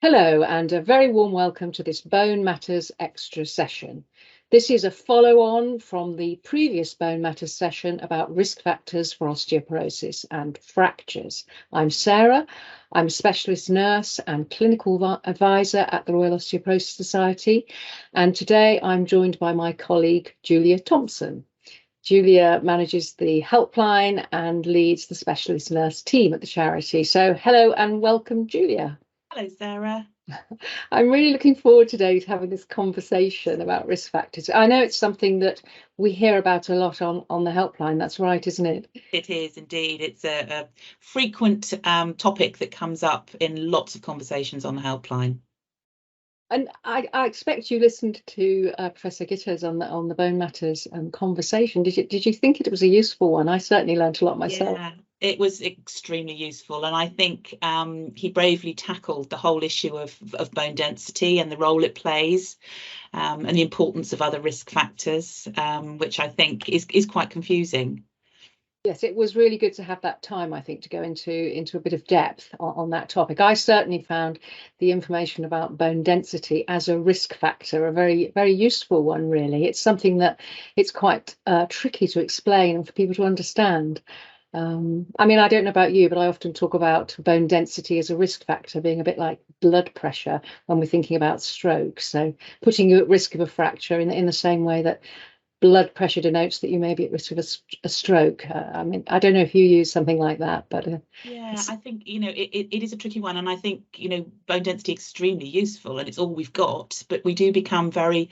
Hello, and a very warm welcome to this Bone Matters Extra session. This is a follow-on from the previous Bone Matters session about risk factors for osteoporosis and fractures. I'm Sarah. I'm a specialist nurse and clinical advisor at the Royal Osteoporosis Society, and today I'm joined by my colleague Julia Thompson. Julia manages the helpline and leads the specialist nurse team at the charity. So hello and welcome, Julia. Hello, Sarah. I'm really looking forward today to having this conversation about risk factors. I know it's something that we hear about a lot on the helpline. That's right, isn't it? It is indeed. It's a frequent topic that comes up in lots of conversations on the helpline. And I expect you listened to Professor Gitto's on the Bone Matters conversation. Did you think it was a useful one? I certainly learned a lot myself. Yeah, it was extremely useful, and I think he bravely tackled the whole issue of bone density and the role it plays, and the importance of other risk factors, which I think is quite confusing. Yes, it was really good to have that time, I think, to go into a bit of depth on that topic. I certainly found the information about bone density as a risk factor a very, very useful one, really. It's something that it's quite tricky to explain and for people to understand. I mean, I don't know about you, but I often talk about bone density as a risk factor being a bit like blood pressure when we're thinking about stroke. So putting you at risk of a fracture in the same way that blood pressure denotes that you may be at risk of a stroke. I mean, I don't know if you use something like that, but yeah, I think it is a tricky one, and I think bone density extremely useful, and it's all we've got, but we do become very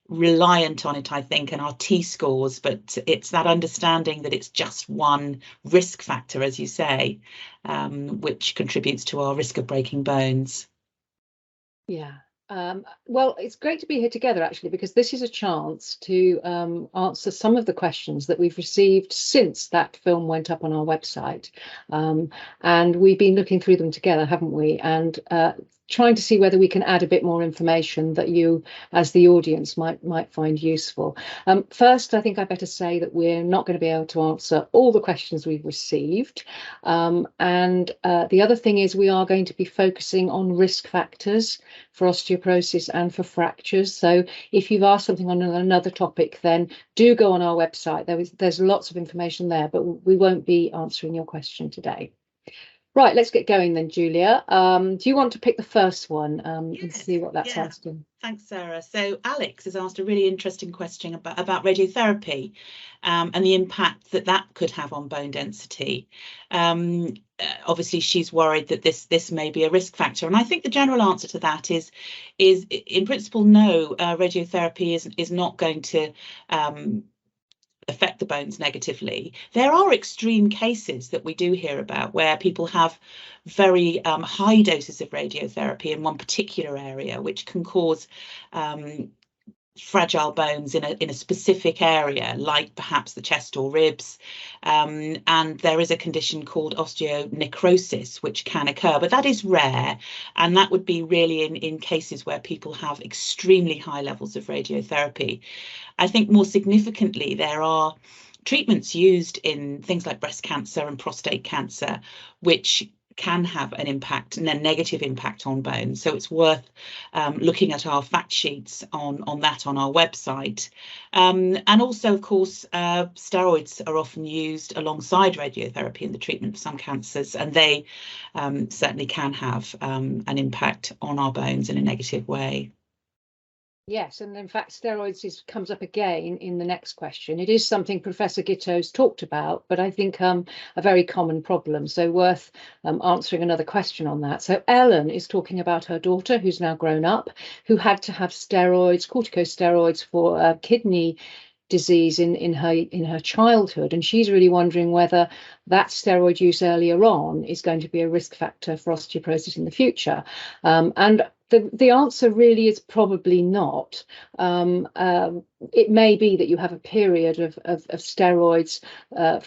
reliant on it, I think, and our T-scores, but it's that understanding that it's just one risk factor, as you say, which contributes to our risk of breaking bones. Yeah. Well, it's great to be here together, actually, because this is a chance to answer some of the questions that we've received since that film went up on our website. And we've been looking through them together, haven't we? And trying to see whether we can add a bit more information that you, as the audience, might find useful. First, I think I better say that we're not going to be able to answer all the questions we've received. And the other thing is we are going to be focusing on risk factors for osteoporosis and for fractures. So if you've asked something on another topic, then do go on our website. There's lots of information there, but we won't be answering your question today. Right, let's get going then, Julia. Do you want to pick the first one and see what that's asking? Thanks, Sarah. So Alex has asked a really interesting question about radiotherapy and the impact that could have on bone density. Obviously, she's worried that this may be a risk factor, and I think the general answer to that is in principle, no. Radiotherapy is not going to affect the bones negatively. There are extreme cases that we do hear about where people have very high doses of radiotherapy in one particular area, which can cause fragile bones in a specific area, like perhaps the chest or ribs, and there is a condition called osteonecrosis which can occur, but that is rare, and that would be really in cases where people have extremely high levels of radiotherapy. I think more significantly, there are treatments used in things like breast cancer and prostate cancer which can have an impact and a negative impact on bones. So it's worth looking at our fact sheets on that on our website. And also, of course, steroids are often used alongside radiotherapy in the treatment of some cancers, and they certainly can have an impact on our bones in a negative way. Yes, and in fact, steroids comes up again in the next question. It is something Professor Gitto's talked about, but I think a very common problem, so worth answering another question on that. So Ellen is talking about her daughter, who's now grown up, who had to have steroids, corticosteroids for kidney disease in her childhood, and she's really wondering whether that steroid use earlier on is going to be a risk factor for osteoporosis in the future. And the answer really is probably not. It may be that you have a period of steroids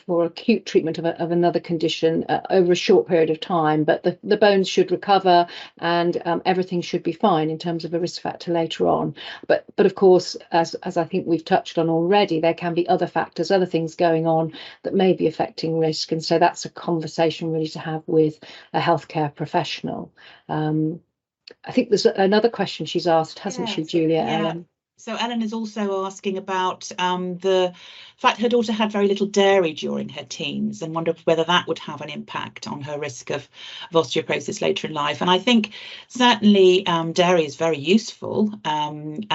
for acute treatment of another condition over a short period of time, but the bones should recover and everything should be fine in terms of a risk factor later on. But of course, as I think we've touched on already, there can be other factors, other things going on that may be affecting risk. And so that's a conversation really to have with a healthcare professional. I think there's another question she's asked, hasn't she, Julia, Yeah. Ellen? So Ellen is also asking about the fact her daughter had very little dairy during her teens and wondered whether that would have an impact on her risk of osteoporosis later in life. And I think certainly dairy is very useful and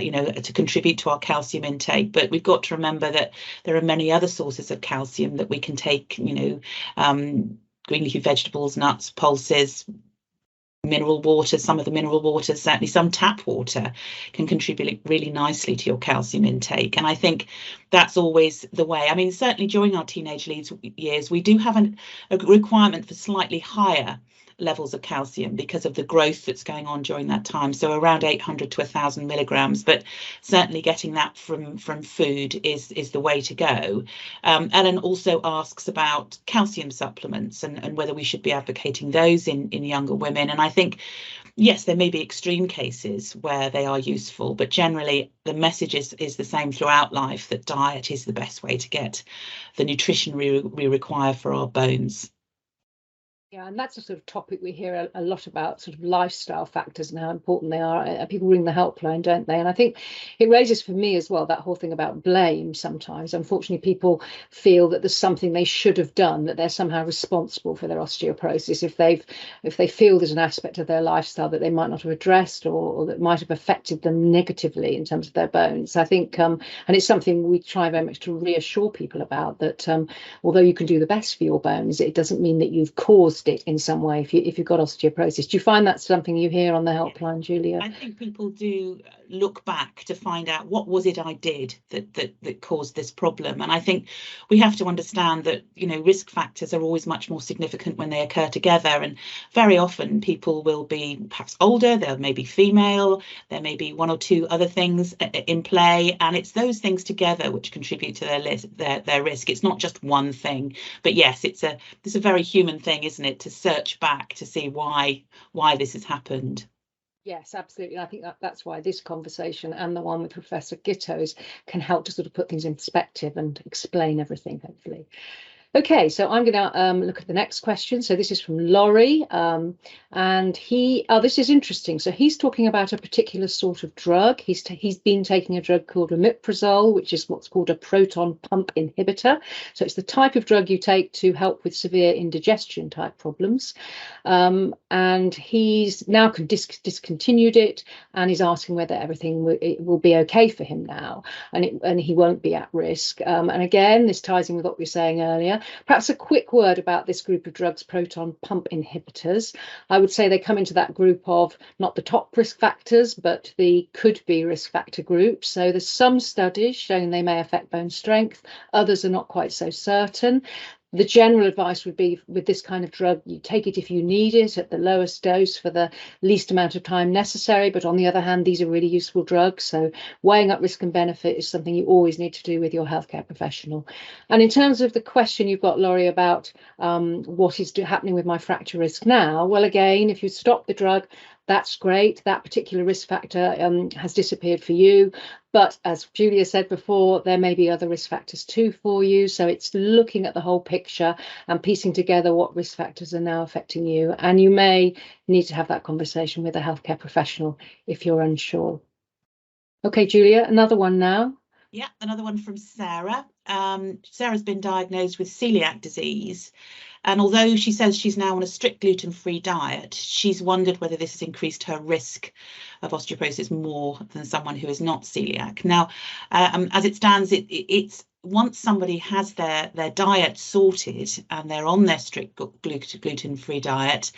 you know, to contribute to our calcium intake. But we've got to remember that there are many other sources of calcium that we can take. You know, green leafy vegetables, nuts, pulses, mineral water. Some of the mineral waters, certainly some tap water, can contribute really nicely to your calcium intake. And I think that's always the way. I mean, certainly during our teenage years, we do have a requirement for slightly higher levels of calcium because of the growth that's going on during that time. So around 800 to 1,000 milligrams, but certainly getting that from food is the way to go. Ellen also asks about calcium supplements and whether we should be advocating those in younger women. And I think, yes, there may be extreme cases where they are useful, but generally the message is the same throughout life, that diet is the best way to get the nutrition we require for our bones. Yeah, and that's a sort of topic we hear a lot about, sort of lifestyle factors and how important they are. People ring the helpline, don't they? And I think it raises for me as well that whole thing about blame sometimes. Unfortunately, people feel that there's something they should have done, that they're somehow responsible for their osteoporosis if they feel there's an aspect of their lifestyle that they might not have addressed or that might have affected them negatively in terms of their bones. I think, and it's something we try very much to reassure people about, that although you can do the best for your bones, it doesn't mean that you've caused it in some way if you've got osteoporosis. Do you find that's something you hear on the helpline, Julia? I think people do look back to find out what was it I did that caused this problem. And I think we have to understand that, you know, risk factors are always much more significant when they occur together. And very often people will be perhaps older, they may be female, there may be one or two other things in play, and it's those things together which contribute to their risk. It's not just one thing. But yes, it's a very human thing, isn't it, to search back to see why this has happened. Yes, absolutely. I think that's why this conversation and the one with Professor Gittos can help to sort of put things in perspective and explain everything, hopefully. Okay, so I'm going to look at the next question. So this is from Laurie, and this is interesting. So he's talking about a particular sort of drug. He's been taking a drug called omeprazole, which is what's called a proton pump inhibitor. So it's the type of drug you take to help with severe indigestion type problems. And he's now discontinued it, and he's asking whether everything will be okay for him now, and he won't be at risk. And again, this ties in with what we were saying earlier. Perhaps a quick word about this group of drugs, proton pump inhibitors. I would say they come into that group of not the top risk factors, but the could be risk factor group. So there's some studies showing they may affect bone strength. Others are not quite so certain. The general advice would be, with this kind of drug, you take it if you need it at the lowest dose for the least amount of time necessary. But on the other hand, these are really useful drugs. So weighing up risk and benefit is something you always need to do with your healthcare professional. And in terms of the question you've got, Laurie, about what is happening with my fracture risk now, well, again, if you stop the drug, that's great. That particular risk factor has disappeared for you. But as Julia said before, there may be other risk factors too for you. So it's looking at the whole picture and piecing together what risk factors are now affecting you. And you may need to have that conversation with a healthcare professional if you're unsure. Okay, Julia, another one now. Yeah, another one from Sarah. Sarah's been diagnosed with celiac disease. And although she says she's now on a strict gluten-free diet, she's wondered whether this has increased her risk of osteoporosis more than someone who is not celiac. Now, as it stands, it's once somebody has their diet sorted and they're on their strict gluten-free diet,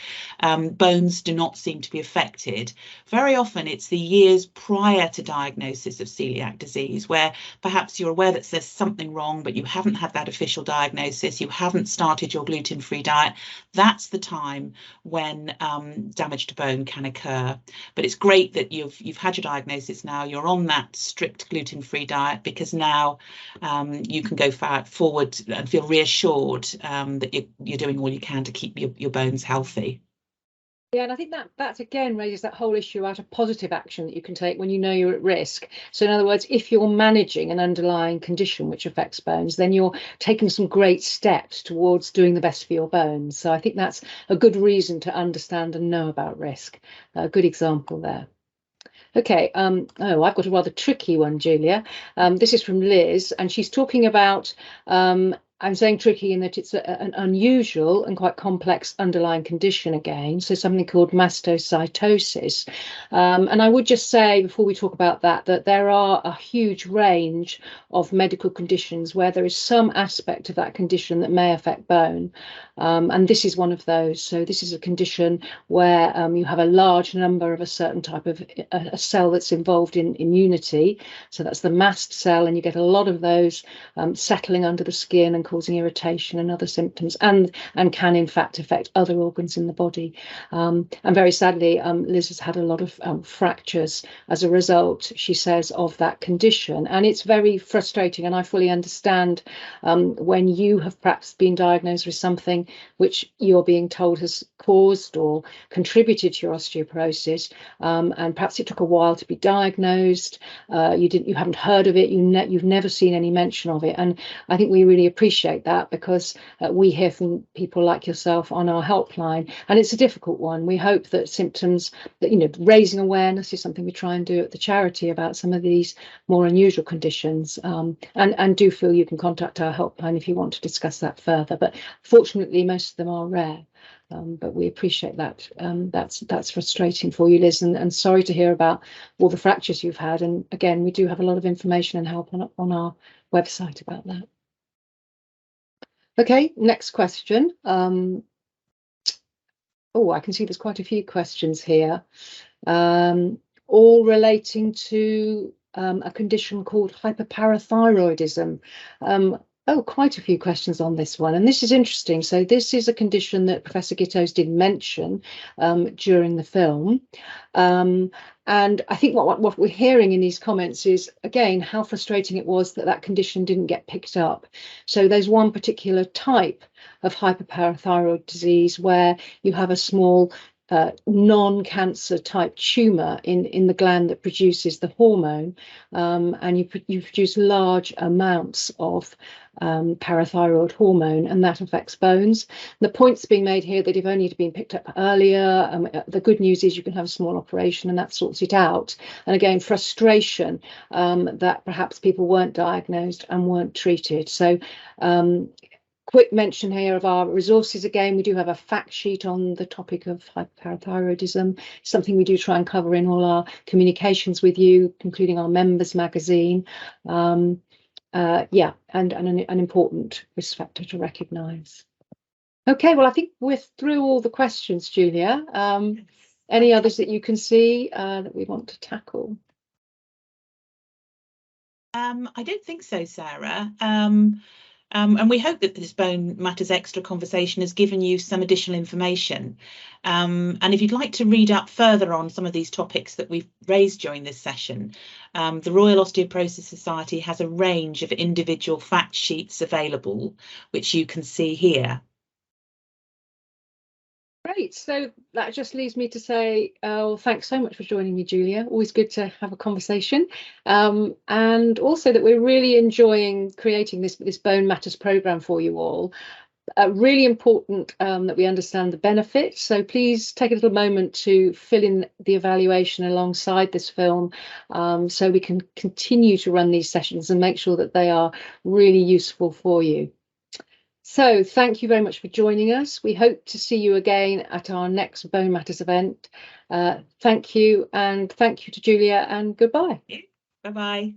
bones do not seem to be affected. Very often it's the years prior to diagnosis of celiac disease where perhaps you're aware that there's something wrong, but you haven't had that official diagnosis, you haven't started your gluten-free diet. That's the time when damage to bone can occur. But it's great that you've had your diagnosis now, you're on that strict gluten-free diet, because now you can go forward and feel reassured that you're doing all you can to keep your bones healthy. Yeah, and I think that again raises that whole issue about a positive action that you can take when you know you're at risk. So in other words, if you're managing an underlying condition which affects bones, then you're taking some great steps towards doing the best for your bones. So I think that's a good reason to understand and know about risk. A good example there. Okay, oh, I've got a rather tricky one, Julia. This is from Liz, and she's talking about I'm saying tricky in that it's an unusual and quite complex underlying condition again, so something called mastocytosis. And I would just say before we talk about that there are a huge range of medical conditions where there is some aspect of that condition that may affect bone. And this is one of those. So this is a condition where you have a large number of a certain type of a cell that's involved in immunity. So that's the mast cell, and you get a lot of those settling under the skin and causing irritation and other symptoms, and can in fact affect other organs in the body. And very sadly, Liz has had a lot of fractures as a result, she says, of that condition. And it's very frustrating, and I fully understand when you have perhaps been diagnosed with something which you're being told has caused or contributed to your osteoporosis, and perhaps it took a while to be diagnosed. You haven't heard of it, you've never seen any mention of it. And I think we really appreciate that, because we hear from people like yourself on our helpline, and it's a difficult one. We hope that symptoms, that raising awareness is something we try and do at the charity about some of these more unusual conditions, and do feel you can contact our helpline if you want to discuss that further. But fortunately, most of them are rare. But we appreciate that. That's frustrating for you, Liz, and sorry to hear about all the fractures you've had. And again, we do have a lot of information and help on our website about that. Okay, next question. Oh, I can see there's quite a few questions here, all relating to a condition called hyperparathyroidism. Oh, quite a few questions on this one, and this is interesting. So this is a condition that Professor Gittos did mention during the film. And I think what we're hearing in these comments is, again, how frustrating it was that condition didn't get picked up. So there's one particular type of hyperparathyroid disease where you have a small non-cancer type tumour in the gland that produces the hormone, and you produce large amounts of parathyroid hormone, and that affects bones. The point's being made here that if only it had been picked up earlier, the good news is you can have a small operation and that sorts it out. And again, frustration that perhaps people weren't diagnosed and weren't treated. So quick mention here of our resources. Again, we do have a fact sheet on the topic of hyperparathyroidism, something we do try and cover in all our communications with you, including our members magazine. Yeah, and an important risk factor to recognise. Okay, well, I think we're through all the questions, Julia. Any others that you can see that we want to tackle? I don't think so, Sarah. And we hope that this Bone Matters Extra conversation has given you some additional information. And if you'd like to read up further on some of these topics that we've raised during this session, the Royal Osteoporosis Society has a range of individual fact sheets available, which you can see here. Great. So that just leaves me to say, thanks so much for joining me, Julia. Always good to have a conversation. And also that we're really enjoying creating this Bone Matters programme for you all. Really important that we understand the benefits. So please take a little moment to fill in the evaluation alongside this film, so we can continue to run these sessions and make sure that they are really useful for you. So thank you very much for joining us. We hope to see you again at our next Bone Matters event. Thank you, and thank you to Julia, and goodbye. Bye-bye.